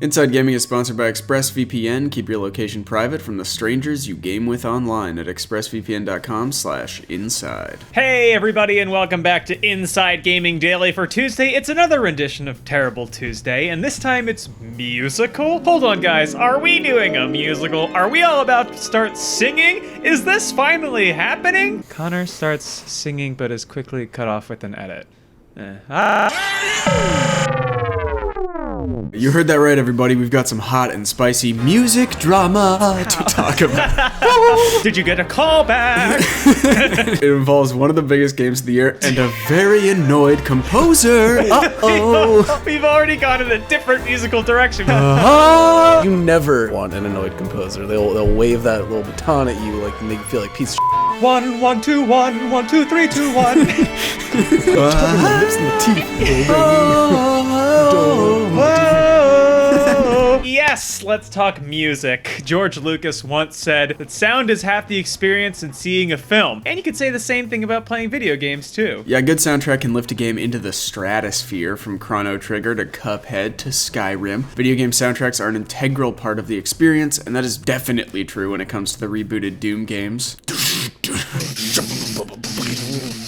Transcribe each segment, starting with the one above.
Inside Gaming is sponsored by ExpressVPN. Keep your location private from the strangers you game with online at expressvpn.com/inside. Hey everybody, and welcome back to Inside Gaming Daily for Tuesday. It's another rendition of Terrible Tuesday, and this time it's musical? Hold on guys, are we doing a musical? Are we all about to start singing? Is this finally happening? Connor starts singing but is quickly cut off with an edit. You heard that right, everybody. We've got some hot and spicy music drama to talk about. Did you get a call back? It involves one of the biggest games of the year and a very annoyed composer. Uh-oh. We've already gone in a different musical direction. You never want an annoyed composer. They'll wave that little baton at you like make you feel like a piece of shit. 1, 1, 2, 1, 1, 2, 3, 2, 1. Lips and the teeth. Yes, let's talk music. George Lucas once said that sound is half the experience in seeing a film. And you could say the same thing about playing video games too. Yeah, a good soundtrack can lift a game into the stratosphere, from Chrono Trigger to Cuphead to Skyrim. Video game soundtracks are an integral part of the experience, and that is definitely true when it comes to the rebooted Doom games.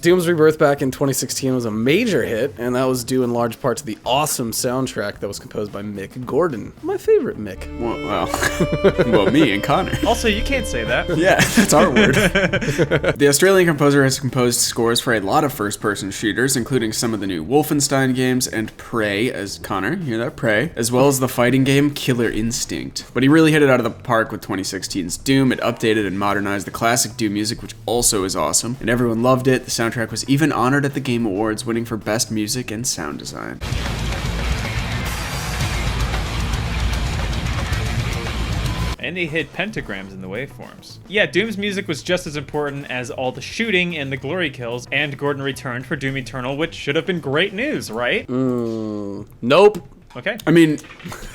Doom's Rebirth back in 2016 was a major hit, and that was due in large part to the awesome soundtrack that was composed by Mick Gordon. My favorite Mick. Well, me and Connor. Also, you can't say that. Yeah, that's our word. The Australian composer has composed scores for a lot of first-person shooters, including some of the new Wolfenstein games and Prey, as Connor, you hear that? Prey, as well as the fighting game Killer Instinct. But he really hit it out of the park with 2016's Doom. It updated and modernized the classic Doom music, which also is awesome, and everyone loved it. The soundtrack was even honored at the Game Awards, winning for Best Music and Sound Design. And they hid pentagrams in the waveforms. Yeah, Doom's music was just as important as all the shooting and the glory kills, and Gordon returned for Doom Eternal, which should have been great news, right? Nope. Okay. I mean,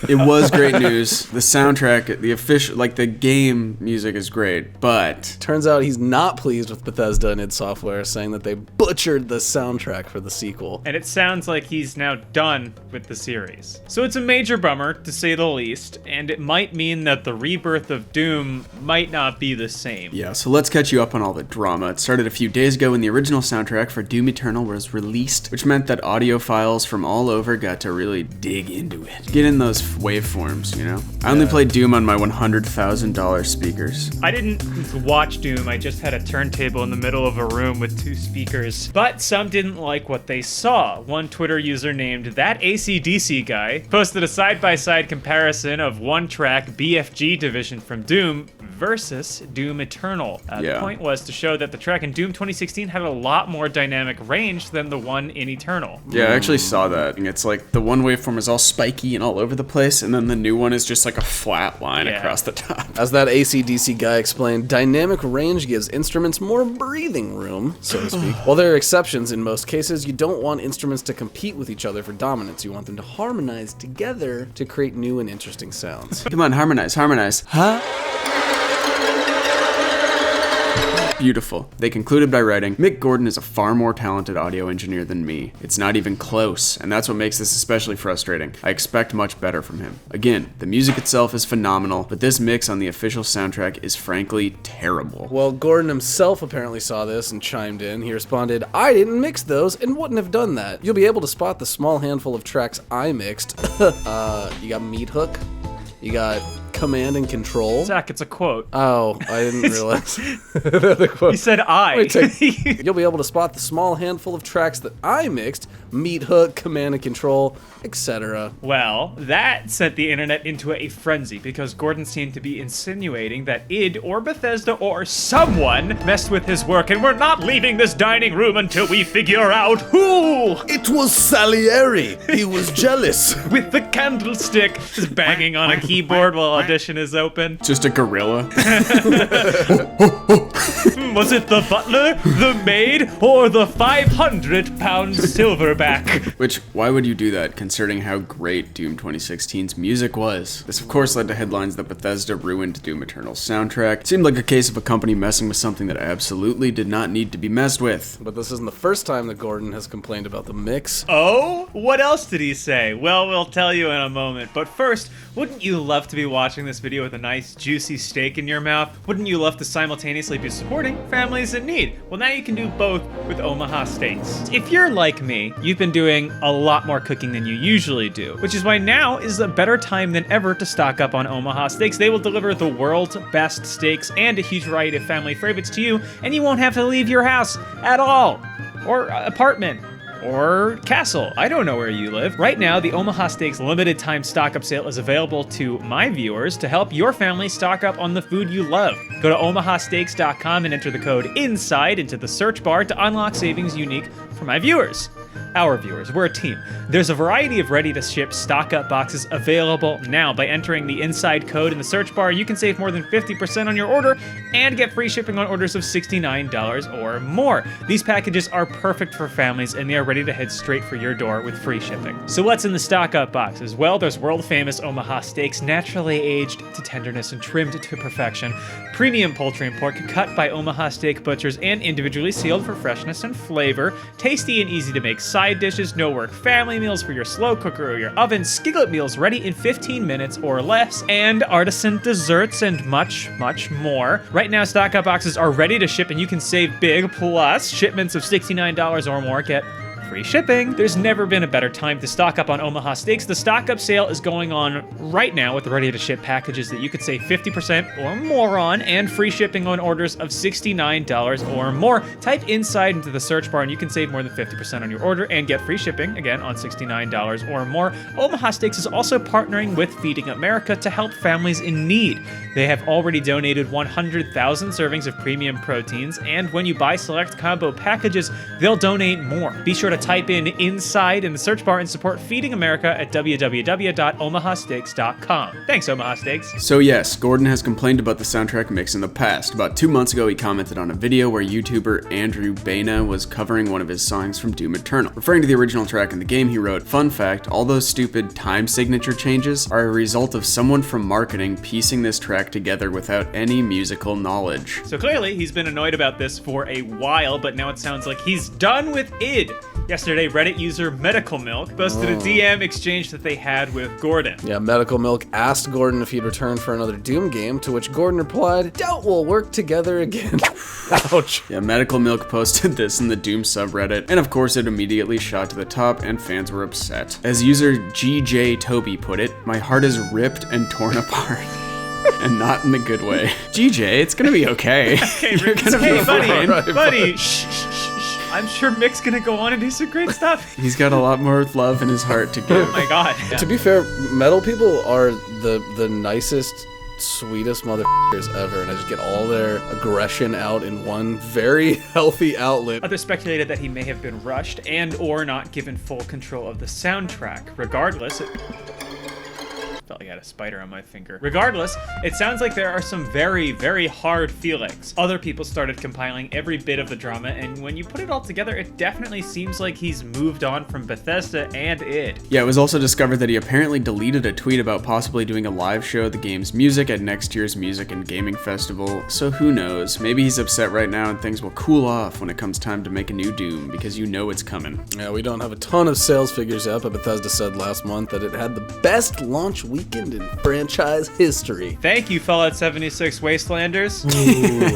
it was great news. The soundtrack, the official, like the game music is great, but Turns out he's not pleased with Bethesda and id Software, saying that they butchered the soundtrack for the sequel. And it sounds like he's now done with the series. So it's a major bummer, to say the least, and it might mean that the rebirth of Doom might not be the same. yeah, so let's catch you up on all the drama. It started a few days ago when the original soundtrack for Doom Eternal was released, which meant that audiophiles from all over got to really dig into it. Get in those waveforms, you know? I only played Doom on my $100,000 speakers. I didn't watch Doom, I just had a turntable in the middle of a room with 2 speakers. But some didn't like what they saw. One Twitter user named That AC/DC Guy posted a side-by-side comparison of one-track BFG division from Doom versus Doom Eternal. The point was to show that the track in Doom 2016 had a lot more dynamic range than the one in Eternal. Yeah, I actually saw that. It's like the one waveform is all spiky and all over the place, and then the new one is just like a flat line across the top. As that AC/DC guy explained, dynamic range gives instruments more breathing room, so to speak. While there are exceptions in most cases, you don't want instruments to compete with each other for dominance. You want them to harmonize together to create new and interesting sounds. Come on, harmonize. Huh? Beautiful. They concluded by writing, Mick Gordon is a far more talented audio engineer than me. It's not even close, and that's what makes this especially frustrating. I expect much better from him. Again, the music itself is phenomenal, but this mix on the official soundtrack is frankly terrible. Well, Gordon himself apparently saw this and chimed in. He responded, I didn't mix those and wouldn't have done that. You'll be able to spot the small handful of tracks I mixed. You got Meat Hook, you got Command and Control. Zach, it's a quote. Oh, I didn't realize. The quote. He said I. Wait, you'll be able to spot the small handful of tracks that I mixed, Meat Hook, Command and Control, etc. Well, that sent the internet into a frenzy because Gordon seemed to be insinuating that id or Bethesda or someone messed with his work, and we're not leaving this dining room until we figure out who! It was Salieri. He was jealous. With the candlestick, just banging on a keyboard while audition is open. Just a gorilla. Was it the butler, the maid, or the 500-pound silverback? Which, why would you do that, considering how great Doom 2016's music was? This of course led to headlines that Bethesda ruined Doom Eternal's soundtrack. It seemed like a case of a company messing with something that absolutely did not need to be messed with. But this isn't the first time that Gordon has complained about the mix. Oh? What else did he say? Well, we'll tell you in a moment. But first, wouldn't you love to be watching this video with a nice, juicy steak in your mouth? Wouldn't you love to simultaneously be supporting families in need? Well, now you can do both with Omaha Steaks. If you're like me, you've been doing a lot more cooking than you usually do, which is why now is a better time than ever to stock up on Omaha Steaks. They will deliver the world's best steaks and a huge variety of family favorites to you, and you won't have to leave your house at all, or apartment, or castle. I don't know where you live. Right now, the Omaha Steaks limited time stock up sale is available to my viewers to help your family stock up on the food you love. Go to omahasteaks.com and enter the code INSIDE into the search bar to unlock savings unique for my viewers. Our viewers, we're a team. There's a variety of ready-to-ship stock-up boxes available now. By entering the inside code in the search bar, you can save more than 50% on your order and get free shipping on orders of $69 or more. These packages are perfect for families, and they are ready to head straight for your door with free shipping. So what's in the stock-up boxes? Well, there's world-famous Omaha Steaks, naturally aged to tenderness and trimmed to perfection. Premium poultry and pork cut by Omaha Steak butchers and individually sealed for freshness and flavor. Tasty and easy to make side dishes, no work family meals for your slow cooker or your oven, skillet meals ready in 15 minutes or less, and artisan desserts and much, much more. Right now, stock-up boxes are ready to ship and you can save big, plus shipments of $69 or more get free shipping. There's never been a better time to stock up on Omaha Steaks. The stock up sale is going on right now with the ready to ship packages that you could save 50% or more on, and free shipping on orders of $69 or more. Type inside into the search bar and you can save more than 50% on your order and get free shipping, again, on $69 or more. Omaha Steaks is also partnering with Feeding America to help families in need. They have already donated 100,000 servings of premium proteins, and when you buy select combo packages, they'll donate more. Be sure to type in INSIDE in the search bar and support Feeding America at www.omahasteaks.com. Thanks, Omaha Steaks. So yes, Gordon has complained about the soundtrack mix in the past. About 2 months ago, he commented on a video where YouTuber Andrew Baina was covering one of his songs from Doom Eternal. Referring to the original track in the game, he wrote, "Fun fact, all those stupid time signature changes are a result of someone from marketing piecing this track together without any musical knowledge." So clearly, he's been annoyed about this for a while, but now it sounds like he's done with id. Yesterday, Reddit user Medical Milk posted a DM exchange that they had with Gordon. Yeah, Medical Milk asked Gordon if he'd return for another Doom game, to which Gordon replied, "Doubt we'll work together again." Ouch. Yeah, Medical Milk posted this in the Doom subreddit, and of course it immediately shot to the top and fans were upset. As user GJ Toby put it, "My heart is ripped and torn apart." And not in the good way. GJ, it's gonna be okay. You're gonna be fine. buddy, shh. I'm sure Mick's gonna go on and do some great stuff. He's got a lot more love in his heart to give. Oh my god. To be fair, metal people are the nicest, sweetest motherfuckers ever, and I just get all their aggression out in one very healthy outlet. Others speculated that he may have been rushed and or not given full control of the soundtrack. Regardless, felt like I had a spider on my finger. Regardless, it sounds like there are some very, very hard feelings. Other people started compiling every bit of the drama, and when you put it all together, it definitely seems like he's moved on from Bethesda and id. Yeah, it was also discovered that he apparently deleted a tweet about possibly doing a live show of the game's music at next year's Music and Gaming Festival, so who knows, maybe he's upset right now and things will cool off when it comes time to make a new Doom, because you know it's coming. Yeah, we don't have a ton of sales figures yet, but Bethesda said last month that it had the best launch weekend in franchise history. Thank you, Fallout 76 Wastelanders.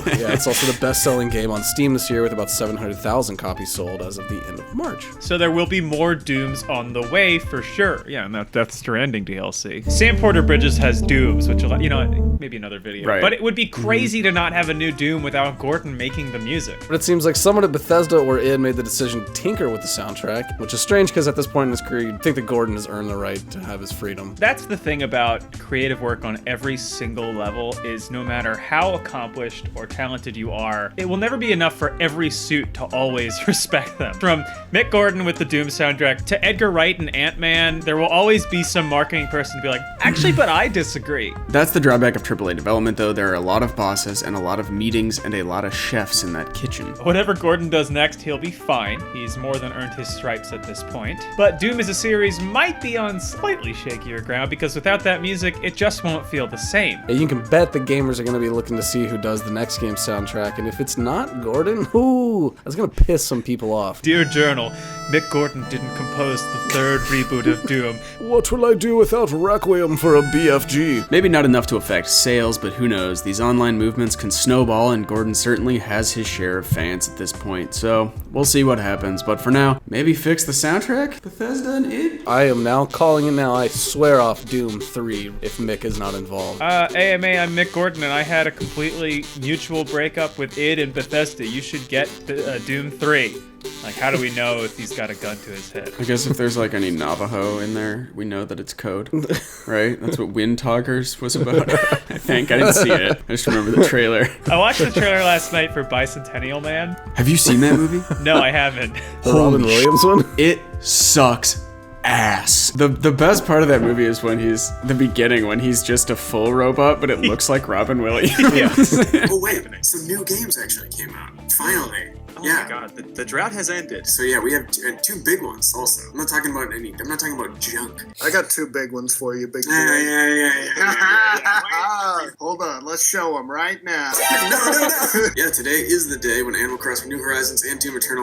Yeah, it's also the best-selling game on Steam this year with about 700,000 copies sold as of the end of March. So there will be more Dooms on the way for sure. Yeah, and that Death Stranding DLC. Sam Porter Bridges has Dooms, which will, you know, maybe another video. Right. But it would be crazy to not have a new Doom without Gordon making the music. But it seems like someone at Bethesda or id made the decision to tinker with the soundtrack, which is strange because at this point in his career, you'd think that Gordon has earned the right to have his freedom. That's the thing. thing about creative work on every single level is no matter how accomplished or talented you are, it will never be enough for every suit to always respect them. From Mick Gordon with the Doom soundtrack to Edgar Wright and Ant-Man, there will always be some marketing person to be like, actually, but I disagree. That's the drawback of AAA development, though. There are a lot of bosses and a lot of meetings and a lot of chefs in that kitchen. Whatever Gordon does next, he'll be fine. He's more than earned his stripes at this point. But Doom as a series might be on slightly shakier ground because without that music, it just won't feel the same. Yeah, you can bet the gamers are going to be looking to see who does the next game's soundtrack, and if it's not Gordon, ooh, that's going to piss some people off. Dear Journal, Mick Gordon didn't compose the third reboot of Doom. What will I do without Requiem for a BFG? Maybe not enough to affect sales, but who knows? These online movements can snowball, and Gordon certainly has his share of fans at this point, so we'll see what happens. But for now, maybe fix the soundtrack? Bethesda and id? I am now calling it now. I swear off Doom 3 if Mick is not involved. AMA, I'm Mick Gordon, and I had a completely mutual breakup with id and Bethesda. You should get Doom 3. Like, how do we know if he's got a gun to his head? I guess if there's like any Navajo in there, we know that it's code, right? That's what Windtalkers was about. I think. I didn't see it. I just remember the trailer. I watched the trailer last night for Bicentennial Man. Have you seen that movie? No, I haven't. The Robin Williams one? It sucks ass. The best part of that movie is when he's the beginning, when he's just a full robot, but it looks like Robin Williams. Yeah. Oh wait, some new games actually came out. Finally. Oh my god, the drought has ended. So yeah, we have two big ones also. I'm not talking about junk. I got two big ones for you, big boy. Yeah. Hold on, let's show them right now. No. Yeah, today is the day when Animal Crossing New Horizons and Doom Eternal